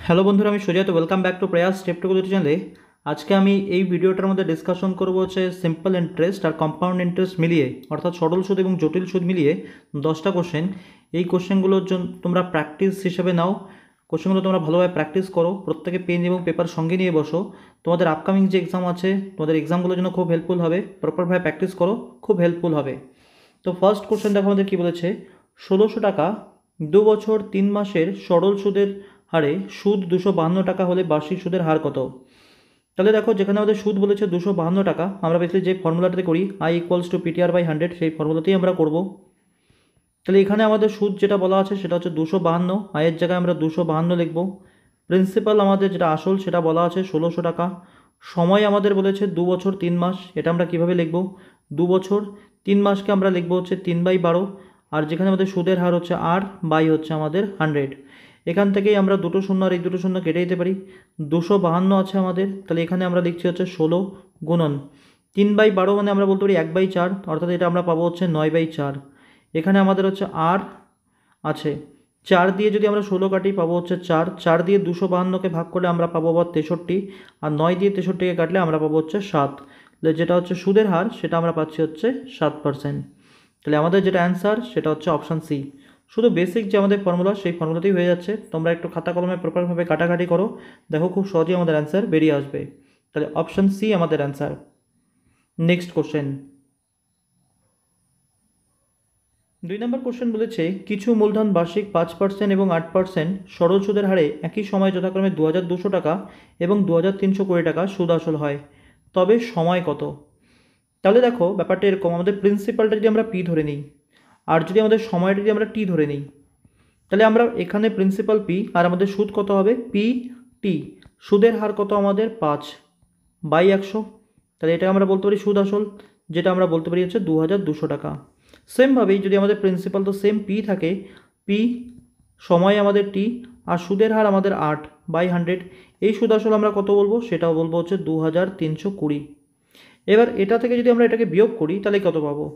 Hello বন্ধুরা, আমি সুজাত। ওয়েলকাম ব্যাক টু প্রয়াস স্টেপ টু গ্রোথ চ্যানেলে। আজকে আমি এই ভিডিওটার মধ্যে ডিসকাশন করবো হচ্ছে সিম্পল ইন্টারেস্ট আর কম্পাউন্ড ইন্টারেস্ট মিলিয়ে, অর্থাৎ সরল সুদ এবং জটিল সুদ মিলিয়ে 10টা কোশ্চেন। এই কোশ্চেনগুলোর জন্য তোমরা প্র্যাকটিস হিসেবে নাও। কোশ্চেনগুলো তোমরা ভালোভাবে প্র্যাকটিস করো, প্রত্যেকে পেন এবং পেপার সঙ্গে নিয়ে বসো। তোমাদের আপকামিং যে এক্সাম আছে, তোমাদের এক্সামগুলোর জন্য খুব হেল্পফুল হবে। প্রপারভাবে প্র্যাকটিস করো, খুব হেল্পফুল হবে। তো ফার্স্ট কোশ্চেন দেখো আমাদের কী বলেছে। 1600 টাকা 2 বছর 3 মাসের সরল সুদের হারে সুদ 252 টাকা হলে বার্ষিক সুদের হার কত? তাহলে দেখো, যেখানে আমাদের সুদ বলেছে 252 টাকা, আমরা বেসিক্যালি যে ফর্মুলাটাতে করি I = PTR/100, সেই ফর্মুলাতেই আমরা করব। তাহলে এখানে আমাদের সুদ যেটা বলা আছে সেটা হচ্ছে 252, আয়ের জায়গায় আমরা 252 লিখব। প্রিন্সিপাল আমাদের যেটা আসল সেটা বলা আছে 1600 টাকা। সময় আমাদের বলেছে 2 বছর 3 মাস, এটা আমরা কিভাবে লিখব? 2 বছর 3 মাসকে আমরা লিখব হচ্ছে 3/12, আর যেখানে আমাদের সুদের হার হচ্ছে আর বাই হচ্ছে আমাদের 100। এখান থেকেই আমরা দুটো শূন্য আর এই দুটো শূন্য কেটে দিতে পারি। 252 আছে আমাদের, তাহলে এখানে আমরা লিখছি হচ্ছে 16 গুণন 3/12, মানে আমরা বলতে পারি 1/4, অর্থাৎ এটা আমরা পাবো হচ্ছে 9/4। এখানে আমাদের হচ্ছে আর আছে 4 দিয়ে যদি আমরা 16 কাটি পাবো হচ্ছে 4, 4 দিয়ে 252কে ভাগ করলে আমরা পাবো আবার 63, আর 9 দিয়ে 63কে কাটলে আমরা পাবো হচ্ছে 7। তাহলে যেটা হচ্ছে সুদের হার সেটা আমরা পাচ্ছি হচ্ছে 7%। তাহলে আমাদের যেটা অ্যান্সার সেটা হচ্ছে অপশান সি। শুধু বেসিক যে আমাদের ফর্মুলা, সেই ফর্মুলাতেই হয়ে যাচ্ছে। তোমরা একটু খাতা কলমে প্রপারভাবে কাটাকাটি করো, দেখো খুব সহজেই আমাদের অ্যান্সার বেরিয়ে আসবে। তাহলে অপশান সি আমাদের অ্যান্সার। নেক্সট কোশ্চেন, 2 নম্বর কোশ্চেন বলেছে কিছু মূলধন বার্ষিক 5% এবং 8% সরল সুদের হারে একই সময়ে যথাক্রমে 2200 টাকা এবং 2320 টাকা সুদ আসল হয়, তবে সময় কত? তাহলে দেখো, ব্যাপারটা এরকম, আমাদের প্রিন্সিপালটা যদি আমরা পি ধরে নিই, আর যদি আমাদের সময়টা যদি আমরা টি ধরে নিই, তাহলে আমরা এখানে প্রিন্সিপাল পি আর আমাদের সুদ কত হবে পি টি। সুদের হার কত আমাদের 5/100। তাহলে এটা আমরা বলতে পারি সুদ আসল, যেটা আমরা বলতে পারি হচ্ছে 2200 টাকা। সেমভাবেই যদি আমাদের প্রিন্সিপাল তো সেম পি থাকে, পি সময় আমাদের টি আর সুদের হার আমাদের 8/100, এই সুদ আসল আমরা কত বলবো? সেটাও বলবো হচ্ছে 2320। এবার এটা থেকে যদি আমরা এটাকে বিয়োগ করি তাহলে কত পাবো?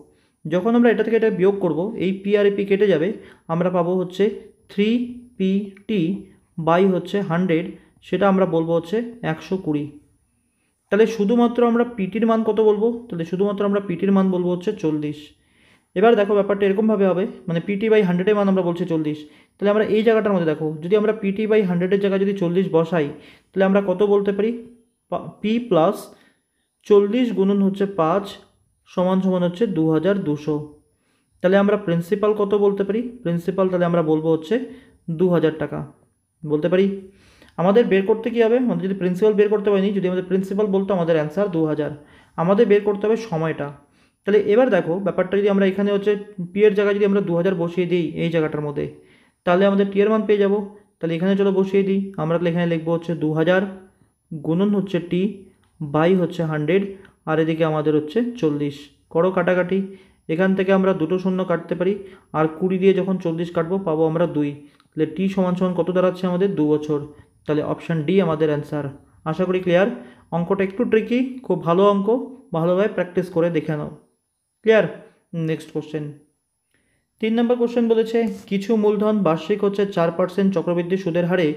যখন আমরা এটা থেকে এটা বিয়োগ করব, এই পি আর পি কেটে যাবে, আমরা পাবো হচ্ছে 3PT/100, সেটা আমরা বলবো হচ্ছে 120। তাহলে শুধুমাত্র আমরা পিটির মান কত বলবো? তাহলে শুধুমাত্র আমরা পিটির মান বলবো হচ্ছে 40। এবার দেখো, ব্যাপারটা এরকমভাবে হবে, মানে PT/100-এর মান আমরা বলছি 40। তাহলে আমরা এই জায়গাটার মধ্যে দেখো, যদি আমরা PT/100-এর জায়গায় যদি 40 বসাই, তাহলে আমরা কত বলতে পারি? পি প্লাস 40 গুণন হচ্ছে 5 সমান সমান হচ্ছে 2200। তাহলে আমরা প্রিন্সিপাল কত বলতে পারি? প্রিন্সিপাল তাহলে আমরা বলবো হচ্ছে 2000 টাকা বলতে পারি। আমাদের বের করতে কী হবে? আমাদের যদি প্রিন্সিপাল বের করতে পারিনি, যদি আমাদের প্রিন্সিপাল বলতো, আমাদের অ্যান্সার 2000। আমাদের বের করতে হবে সময়টা। তাহলে এবার দেখো, ব্যাপারটা যদি আমরা এখানে হচ্ছে পি এর জায়গায় যদি আমরা 2000 বসিয়ে দিই এই জায়গাটার মধ্যে, তাহলে আমাদের টি এর মান পেয়ে যাব। তাহলে এখানে চলো বসিয়ে দিই, আমরা তাহলে এখানে লিখবো হচ্ছে 2000 গুণন হচ্ছে টি বাই হচ্ছে 100, আর এদিকে আমাদের হচ্ছে 40। করো কাটাকাটি, এখান থেকে আমরা দুটো শূন্য কাটতে পারি, আর 20 দিয়ে যখন 40 কাটবো পাবো আমরা 2। তাহলে টি সমান সমান কত দাঁড়াচ্ছে আমাদের? 2 বছর। তাহলে অপশান ডি আমাদের অ্যান্সার। আশা করি ক্লিয়ার। অঙ্কটা একটু ট্রিকি, খুব ভালো অঙ্ক, ভালোভাবে প্র্যাকটিস করে দেখে নাও। ক্লিয়ার? নেক্সট কোশ্চেন, 3 নম্বর কোশ্চেন বলেছে কিছু মূলধন বার্ষিক হচ্ছে 4% চক্রবৃদ্ধি সুদের হারে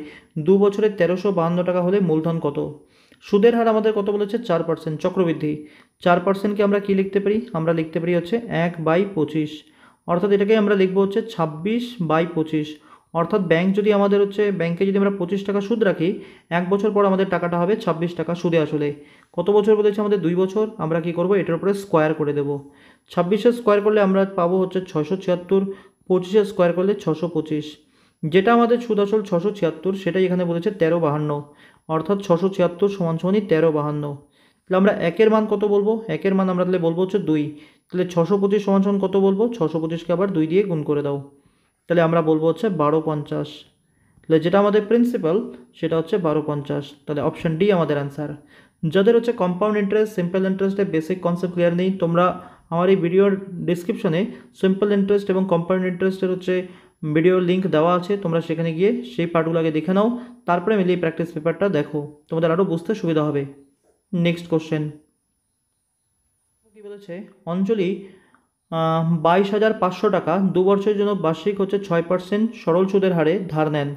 2 বছরে 1352 টাকা হলে মূলধন কত? সুদের হার আমাদের কত বলেছে? 4% চক্রবৃদ্ধি। 4%কে আমরা কি লিখতে পারি? আমরা লিখতে পারি হচ্ছে 1/25, অর্থাৎ এটাকে আমরা লিখবো হচ্ছে 26/25। অর্থাৎ ব্যাংক যদি আমাদের হচ্ছে, ব্যাংকে যদি আমরা 25 টাকা সুদ রাখি, 1 বছর পর আমাদের টাকাটা হবে 26 টাকা সুদে আসলে। কত বছর বলেছে আমাদের? 2 বছর। আমরা কি করব? এটার উপরে স্কোয়ার করে দেবো। 26-এর স্কোয়ার করলে আমরা পাবো হচ্ছে 676, 25-এর স্কোয়ার করলে 625। যেটা আমাদের সুদ আসল 676, সেটাই এখানে বলেছে 1352, অর্থাৎ 676 সমান সমানই 1352। তাহলে আমরা একের মান কত বলবো? একের মান আমরা তাহলে বলবো হচ্ছে 2। তাহলে 625 সমান সমান কত বলবো? 625কে আবার 2 দিয়ে গুণ করে দাও, তাহলে আমরা বলবো হচ্ছে 1250। তাহলে যেটা আমাদের প্রিন্সিপাল সেটা হচ্ছে 1250। তাহলে অপশান ডি আমাদের অ্যান্সার। যাদের হচ্ছে কম্পাউন্ড ইন্টারেস্ট, সিম্পল ইন্টারেস্টের বেসিক কনসেপ্ট ক্লিয়ার নেই, তোমরা আমার এই ভিডিওর ডিসক্রিপশনে সিম্পল ইন্টারেস্ট এবং কম্পাউন্ড ইন্টারেস্টের হচ্ছে ভিডিওর লিঙ্ক দেওয়া আছে, তোমরা সেখানে গিয়ে সেই পার্টগুলো আগে দেখে নাও, তারপরে মিলিয়ে প্র্যাকটিস পেপারটা দেখো, তোমাদের আরও বুঝতে সুবিধা হবে। নেক্সট কোশ্চেন, কী বলেছে? অঞ্জলি 22,500 টাকা 2 বছরের জন্য বার্ষিক হচ্ছে 6% সরল সুদের হারে ধার নেন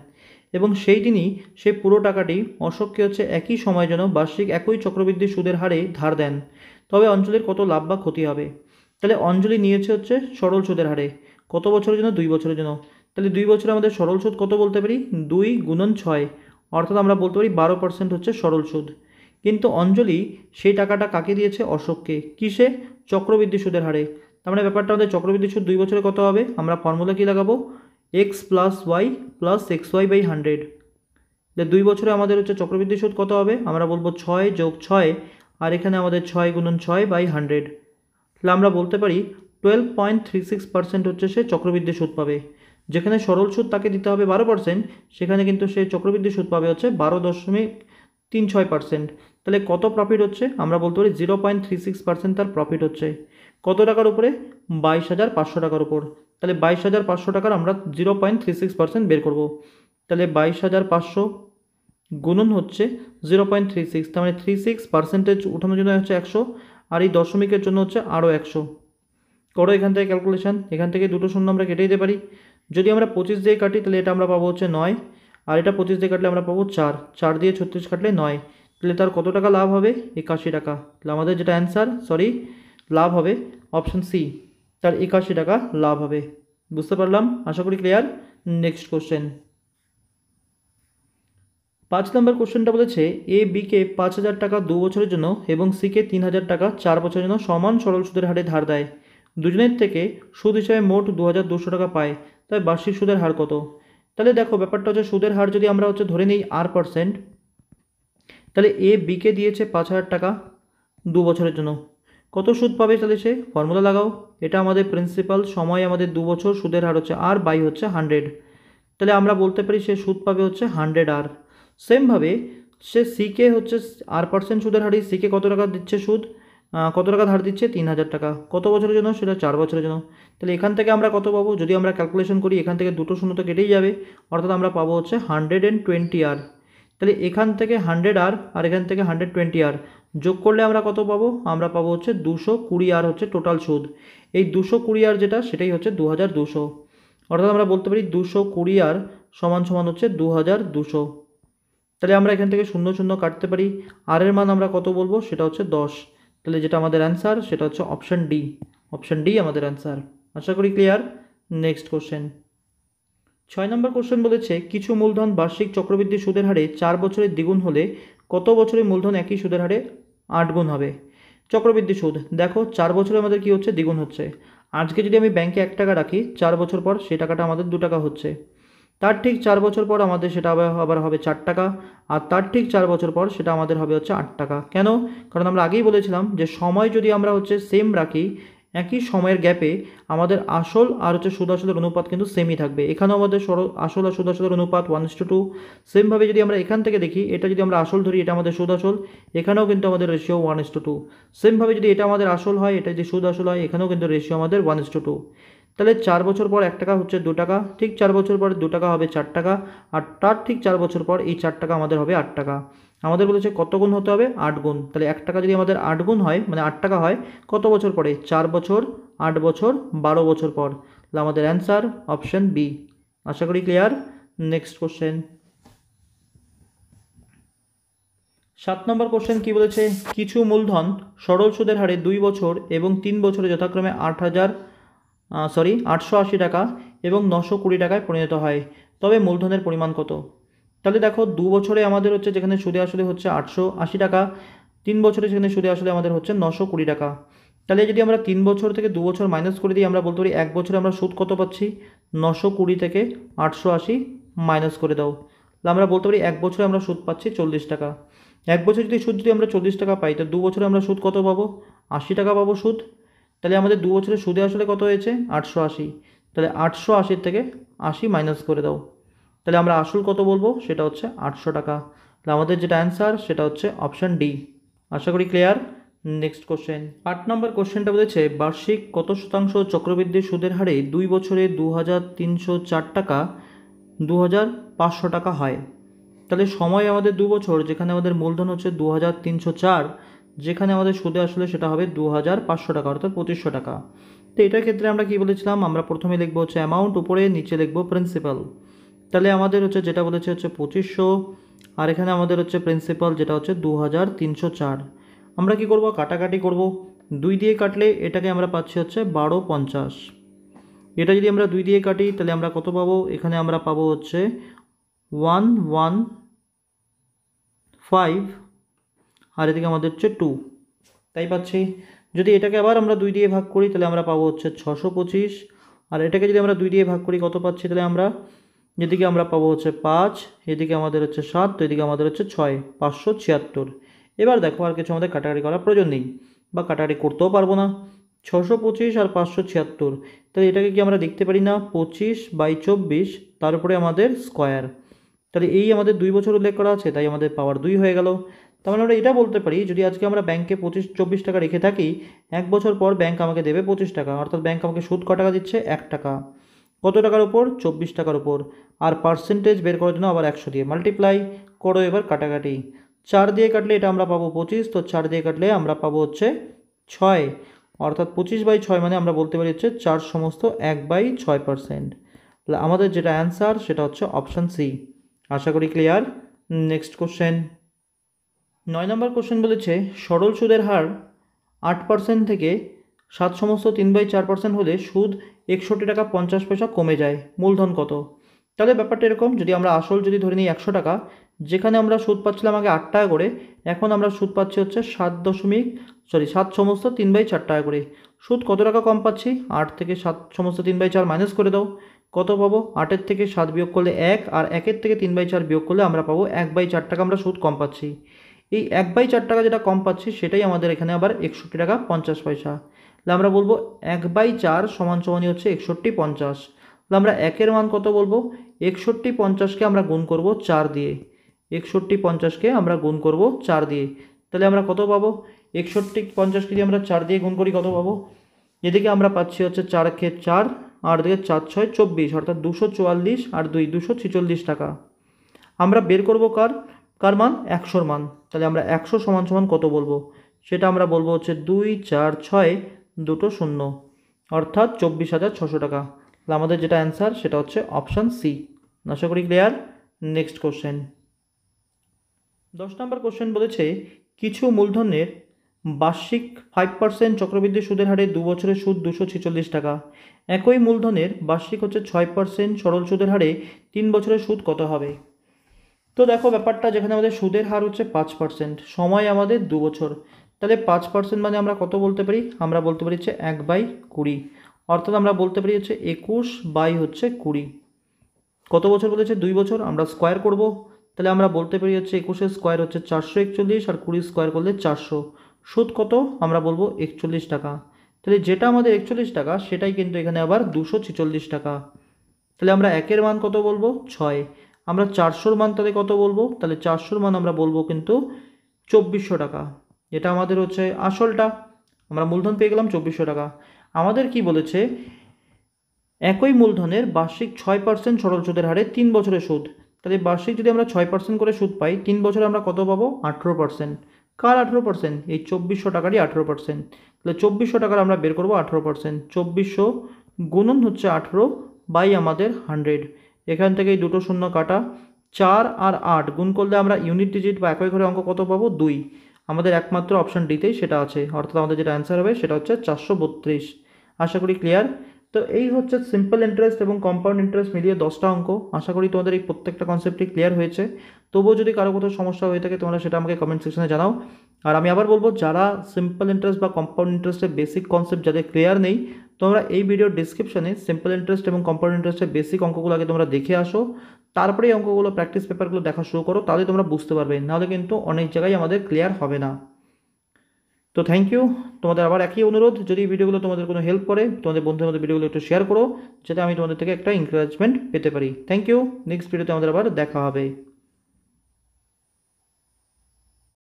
এবং সেই দিনই সেই পুরো টাকাটি অশোককে হচ্ছে একই সময়ের জন্য বার্ষিক একই চক্রবৃদ্ধি সুদের হারে ধার দেন, তবে অঞ্জলির কত লাভ বা ক্ষতি হবে? তাহলে অঞ্জলি নিয়েছে হচ্ছে সরল সুদের হারে, কত বছরের জন্য? 2 বছরের জন্য। তাহলে 2 বছরে আমাদের সরল সুদ কত বলতে পারি? 2 গুণন 6, অর্থাৎ আমরা বলতে পারি 12% হচ্ছে সরল সুদ। কিন্তু অঞ্জলি সেই টাকাটা কাকে দিয়েছে? অশোককে। কিসে? চক্রবৃদ্ধি সুদের হারে। তার মানে ব্যাপারটা আমাদের চক্রবৃদ্ধি সুদ 2 বছরে কত হবে? আমরা ফর্মুলা কি লাগাবো? X plus Y plus X Y by 100। 2 বছরে আমাদের হচ্ছে চক্রবৃদ্ধি সুদ কত হবে? আমরা বলবো 6 যোগ 6, আর এখানে আমাদের 6 গুণন 6 বাই 100। তাহলে আমরা বলতে পারি 12.36% হচ্ছে সে চক্রবৃদ্ধি সুদ পাবে। যেখানে সরল সুদ তাকে দিতে হবে 12%, সেখানে কিন্তু সে চক্রবৃদ্ধি সুদ পাবে হচ্ছে 12.36%। তাহলে কত প্রফিট হচ্ছে? আমরা বলতে পারি 0.36% তার প্রফিট হচ্ছে। কত টাকার উপরে? 22,500 টাকার উপর। তাহলে 22,500 টাকার আমরা 0.36% বের করব। তাহলে 22,500 গুণন হচ্ছে 0.36, তার মানে 36% উঠানোর জন্য হচ্ছে 100, আর এই দশমিকের জন্য হচ্ছে আরও 100। করো এখান থেকে ক্যালকুলেশন, এখান থেকে দুটো শূন্য আমরা কেটে দিতে পারি। যদি আমরা 25 দিয়ে কাটি তাহলে এটা আমরা পাবো হচ্ছে 9, আর এটা 25 দিয়ে কাটলে আমরা পাবো 4, 4 দিয়ে 36 কাটলে 9। তাহলে তার কত টাকা লাভ হবে? 81 টাকা। তাহলে আমাদের যেটা অ্যান্সার, লাভ হবে অপশন সি, তার 81 টাকা লাভ হবে। বুঝতে পারলাম? আশা করি ক্লিয়ার। নেক্সট কোশ্চেন, 5 নম্বর কোশ্চেনটা বলেছে এ বিকে 5,000 টাকা 2 বছরের জন্য এবং সিকে 3,000 টাকা 4 বছরের জন্য সমান সরল সুদের হারে ধার দেয়। দুজনের থেকে সুদ হিসাবে মোট 2,200 টাকা পায়, তাই বার্ষিক সুদের হার কত? তাহলে দেখো ব্যাপারটা হচ্ছে সুদের হার যদি আমরা হচ্ছে ধরে নিই R%, তাহলে এ বিকে দিয়েছে 5,000 টাকা 2 বছরের জন্য, কত সুদ পাবে? তাহলে সে ফর্মুলা লাগাও, এটা আমাদের প্রিন্সিপাল, সময় আমাদের 2 বছর, সুদের হার হচ্ছে আর বাই হচ্ছে 100। তাহলে আমরা বলতে পারি সে সুদ পাবে হচ্ছে 100R। সেমভাবে সে সিকে হচ্ছে R% সুদের হারে সিকে কত টাকা দিচ্ছে সুদ, কত টাকা ধার দিচ্ছে? 3,000 টাকা। কত বছরের জন্য? সেটা 4 বছরের জন্য। তাহলে এখান থেকে আমরা কত পাবো? যদি আমরা ক্যালকুলেশন করি এখান থেকে দুটো শূন্য তো কেটেই যাবে, অর্থাৎ আমরা পাবো হচ্ছে 120R। তাহলে এখান থেকে 100R আর এখান থেকে 120R যোগ করলে আমরা কত পাবো? আমরা পাবো হচ্ছে 220R হচ্ছে টোটাল সুদ। এই 220R যেটা, সেটাই হচ্ছে 2,200, অর্থাৎ আমরা বলতে পারি 220R সমান সমান হচ্ছে 2,200। তাহলে আমরা এখান থেকে শূন্য শূন্য কাটতে পারি, আর এর মান আমরা কত বলবো? সেটা হচ্ছে 10। তাহলে যেটা আমাদের অ্যান্সার সেটা হচ্ছে অপশান ডি, অপশান ডি আমাদের অ্যান্সার। আশা করি ক্লিয়ার। নেক্সট কোশ্চেন, 6 নম্বর কোশ্চেন বলেছে কিছু মূলধন বার্ষিক চক্রবৃদ্ধি সুদের হারে 4 বছরের দ্বিগুণ হলে কত বছরে মূলধন একই সুদের হারে 8 গুণ হবে? চক্রবৃদ্ধি সুদ দেখো 4 বছরে আমাদের কি হচ্ছে? দ্বিগুণ হচ্ছে। আজকে যদি আমি ব্যাংকে 1 টাকা রাখি, 4 বছর পর সেই টাকাটা আমাদের 2 টাকা হচ্ছে। তার ঠিক 4 বছর পর আমাদের সেটা আবার হবে 4 টাকা, আর তার ঠিক 4 বছর পর সেটা আমাদের হবে হচ্ছে 8 টাকা। কেন? কারণ আমরা আগেই বলেছিলাম যে সময় যদি আমরা হচ্ছে সেম রাখি, একই সময়ের গ্যাপে আমাদের আসল আর হচ্ছে সুদ আসলের অনুপাত কিন্তু সেমই থাকবে। এখানেও আমাদের আসল আর সুদ আসলের অনুপাত 1:2। সেমভাবে যদি আমরা এখান থেকে দেখি, এটা যদি আমরা আসল ধরি, এটা আমাদের সুদ আসল, এখানেও কিন্তু আমাদের রেশিও 1:2। সেমভাবে যদি এটা আমাদের আসল হয়, এটা যদি সুদ আসল হয়, এখানেও কিন্তু রেশিও আমাদের 1:2। তাহলে 4 বছর পর 1 টাকা হচ্ছে 2 টাকা, ঠিক 4 বছর পর 2 টাকা হবে 4 টাকা, আর তার ঠিক 4 বছর পর এই 4 টাকা আমাদের হবে 8 টাকা। আমাদের বলেছে কত গুণ হতে হবে? 8 গুণ। তাহলে 1 টাকা যদি আমাদের 8 গুণ হয়, মানে 8 টাকা হয়, কত বছর পরে? 4 বছর, 8 বছর, 12 বছর পর। তাহলে আমাদের অ্যান্সার অপশন বি। আশা করি ক্লিয়ার। নেক্সট কোশ্চেন, 7 নম্বর কোশ্চেন কি বলেছে? কিছু মূলধন সরল সুদের হারে 2 বছর এবং 3 বছরে যথাক্রমে 880 টাকা এবং 920 টাকায় পরিণত হয়, তবে মূলধনের পরিমাণ কত? তাহলে দেখো 2 বছরে আমাদের হচ্ছে যেখানে সুদে আসলে হচ্ছে 880 টাকা, 3 বছরে সেখানে সুদে আসলে আমাদের হচ্ছে 920 টাকা। তাহলে যদি আমরা 3 বছর থেকে 2 বছর মাইনাস করে দিই, আমরা বলতে পারি 1 বছরে আমরা সুদ কত পাচ্ছি? 920 থেকে 880 মাইনাস করে দাও, তাহলে আমরা বলতে পারি 1 বছরে আমরা সুদ পাচ্ছি 40 টাকা। 1 বছর যদি আমরা 40 টাকা পাই, তো 2 বছরে আমরা সুদ কত পাবো? 80 টাকা পাবো সুদ। তাহলে আমাদের 2 বছরে সুদে আসলে কত হয়েছে? 880। তাহলে 880 থেকে 80 মাইনাস করে দাও, তাহলে আমরা আসল কত বলবো? সেটা হচ্ছে 800 টাকা। তাহলে আমাদের যেটা অ্যান্সার সেটা হচ্ছে অপশান ডি। আশা করি ক্লিয়ার। নেক্সট কোশ্চেন, 8 নম্বর কোশ্চেনটা বলেছে বার্ষিক কত শতাংশ চক্রবৃদ্ধি সুদের হারে 2 বছরে 2,304 টাকা 2,500 টাকা হয়? তাহলে সময় আমাদের 2 বছর, যেখানে আমাদের মূলধন হচ্ছে 2,304, যেখানে আমাদের সুদে আসলে সেটা হবে 2,500 টাকা, অর্থাৎ 2,500 টাকা। তো এটার ক্ষেত্রে আমরা কি বলেছিলাম? আমরা প্রথমে লিখবো হচ্ছে অ্যামাউন্ট, উপরে নিচে লিখবো প্রিন্সিপাল। তাহলে আমাদের হচ্ছে যেটা বলেছে হচ্ছে 2500, আর এখানে আমাদের হচ্ছে প্রিন্সিপাল যেটা হচ্ছে 2304। আমরা কি করব, কাটাকাটি করব। 2 দিয়ে কাটলে এটাকে আমরা পাচ্ছি হচ্ছে 1250। এটা যদি আমরা 2 দিয়ে কাটি তাহলে আমরা কত পাবো, এখানে আমরা পাবো হচ্ছে 115, আর এদিকে আমাদের হচ্ছে 2, তাই পাচ্ছি। যদি এটাকে আবার আমরা 2 দিয়ে ভাগ করি তাহলে আমরা পাবো হচ্ছে 625, আর এটাকে যদি আমরা 2 দিয়ে ভাগ করি কত পাচ্ছি, তাহলে আমরা এদিকে আমরা পাবো হচ্ছে 5, এদিকে আমাদের হচ্ছে 7, তো এদিকে আমাদের হচ্ছে 6, 576। এবার দেখো আর কিছু আমাদের কাটাকাটি করার প্রয়োজন নেই, বা কাটাকাটি করতেও পারবো না। 625 আর 576, তাহলে এটাকে কি আমরা দেখতে পারি না 25/24, তার উপরে আমাদের স্কোয়ার। তাহলে এই আমাদের 2 বছর উল্লেখ করা আছে, তাই আমাদের পাওয়ার 2 হয়ে গেল। তার মানে আমরা এটা বলতে পারি, যদি আজকে আমরা ব্যাংকে 24 টাকা রেখে থাকি, 1 বছর পর ব্যাংক আমাকে দেবে 25 টাকা, অর্থাৎ ব্যাংক আমাকে সুদ ক টাকা দিচ্ছে, 1 টাকা। কত টাকার উপর, 24 টাকার উপর। আর পার্সেন্টেজ বের করার জন্য আবার 100 দিয়ে মাল্টিপ্লাই করো। এবার কাটাকাটি, 4 দিয়ে কাটলে এটা আমরা পাবো 25, তো 4 দিয়ে কাটলে আমরা পাবো হচ্ছে 6, অর্থাৎ 25/6 মানে আমরা বলতে পারি হচ্ছে 4/6%। তাহলে আমাদের যেটা অ্যান্সার সেটা হচ্ছে অপশান সি। আশা করি ক্লিয়ার। নেক্সট কোশ্চেন, 9 নম্বর কোশ্চেন বলেছে সরল সুদের হার 8% থেকে 7/3/4% হলে সুদ 61 টাকা 50 পয়সা কমে যায়, মূলধন কত? তাহলে ব্যাপারটা এরকম, যদি আমরা আসল যদি ধরে নিই 100 টাকা, যেখানে আমরা সুদ পাচ্ছিলাম আগে 8 টাকা করে, এখন আমরা সুদ পাচ্ছি হচ্ছে 7/3/4 টাকা করে। সুদ কত টাকা কম পাচ্ছি, 8 থেকে 7/3/4 মাইনাস করে দাও, কত পাবো, 8-এর থেকে 7 বিয়োগ করলে 1, আর 1-এর থেকে 3/4 বিয়োগ করলে আমরা পাবো 1/4 টাকা আমরা সুদ কম পাচ্ছি। এই 1/4 টাকা যেটা কম পাচ্ছি সেটাই আমাদের এখানে আবার 61 টাকা 50 পয়সা। তাহলে আমরা বলবো 1/4 সমান সমানই হচ্ছে 61/50। তাহলে আমরা 1-এর মান কত বলবো, 61/50কে আমরা গুণ করব 4 দিয়ে, 61/50কে আমরা গুণ করব 4 দিয়ে। তাহলে আমরা কত পাবো, 61/50কে যদি আমরা 4 দিয়ে গুণ করি কত পাবো, এদিকে আমরা পাচ্ছি হচ্ছে 4 × 4, আর এদিকে 4×6 = 24, অর্থাৎ 244, আর 2 246 টাকা। আমরা বের করব কার মান, 100-র মান। তাহলে আমরা 100 সমান সমান কত বলবো, সেটা আমরা বলবো হচ্ছে 2 4 6 2 0, অর্থাৎ 24,600 টাকা। তাহলে আমাদের যেটা অ্যান্সার সেটা হচ্ছে অপশান সি। আশা করি ক্লিয়ার। নেক্সট কোশ্চেন, 10 নম্বর কোশ্চেন বলেছে কিছু মূলধনের বার্ষিক 5% চক্রবৃদ্ধি সুদের হারে 2 বছরের সুদ 246 টাকা, একই মূলধনের বার্ষিক হচ্ছে 6% সরল সুদের হারে 3 বছরের সুদ কত হবে? তো দেখো ব্যাপারটা, যেখানে আমাদের সুদের হার হচ্ছে 5%, সময় আমাদের 2 বছর, তাহলে 5% মানে আমরা কত বলতে পারি, আমরা বলতে পারি হচ্ছে 1/20, অর্থাৎ আমরা বলতে পারি হচ্ছে 21/20। কত বছর বলেছে, 2 বছর, আমরা স্কোয়ার করব। তাহলে আমরা বলতে পারি হচ্ছে 21-এর স্কোয়ার হচ্ছে 441, আর 20 স্কোয়ার করলে 400। সুদ কত, আমরা বলবো 41 টাকা। তাহলে যেটা আমাদের 41 টাকা সেটাই কিন্তু এখানে আবার 246 টাকা। তাহলে আমরা 1-এর মান কত বলবো, 6। আমরা 400-র মান তাহলে কত বলবো, তাহলে 400-র মান আমরা বলবো কিন্তু 2400 টাকা। এটা আমাদের হচ্ছে আসলটা, আমরা মূলধন পেয়ে গেলাম 2400 টাকা। আমাদের কি বলেছে, একই মূলধনের বার্ষিক 6% সরল সুদের হারে 3 বছরের সুদ। তাহলে বার্ষিক যদি আমরা 6% করে সুদ পাই, 3 বছরে আমরা কত পাবো, 18%। কার 18%, এই 2400 টাকারই 18%। তাহলে 2400 টাকার আমরা বের করবো 18%, 2400 গুণন হচ্ছে 18 বাই আমাদের 100। এখান থেকে এই দুটো শূন্য কাটা, 4 আর 8 গুণ করলে আমরা ইউনিট ডিজিট বা একই ঘরে অঙ্ক কত পাবো, 2। আমাদের একমাত্র অপশান ডিতেই সেটা আছে, অর্থাৎ আমাদের যেটা অ্যান্সার হবে সেটা হচ্ছে 432। আশা করি ক্লিয়ার। তো এই হচ্ছে সিম্পল ইন্টারেস্ট এবং কম্পাউন্ড ইন্টারেস্ট মিলিয়ে 10টা অঙ্ক। আশা করি তোমাদের এই প্রত্যেকটা কনসেপ্টই ক্লিয়ার হয়েছে। তবুও যদি কারো কোথাও সমস্যা হয়ে থাকে তোমরা সেটা আমাকে কমেন্ট সেকশনে জানাও। আর আমি আবার বলবো, যারা সিম্পল ইন্টারেস্ট বা কম্পাউন্ড ইন্টারেস্টের বেসিক কনসেপ্ট যাদের ক্লিয়ার নেই, তোমরা এই ভিডিওর ডিসক্রিপশনে সিম্পল ইন্টারেস্ট এবং কম্পাউন্ড ইন্টারেস্টের বেসিক অঙ্কগুলো আগে তোমরা দেখে আসো, তারপরে এই অঙ্কগুলো প্র্যাকটিস পেপারগুলো দেখা শুরু করো, তাহলে তোমরা বুঝতে পারবে, নাহলে কিন্তু অনেক জায়গায় আমাদের ক্লিয়ার হবে না। তো থ্যাংক ইউ। তোমাদের আবার একই অনুরোধ, যদি ভিডিওগুলো তোমাদের কোনো হেল্প করে, তোমাদের বন্ধুদের মধ্যে ভিডিওগুলো একটু শেয়ার করো, যাতে আমি তোমাদের থেকে একটা এনকারেজমেন্ট পেতে পারি। Thank you. নেক্সট ভিডিওতে আমাদের আবার দেখা হবে।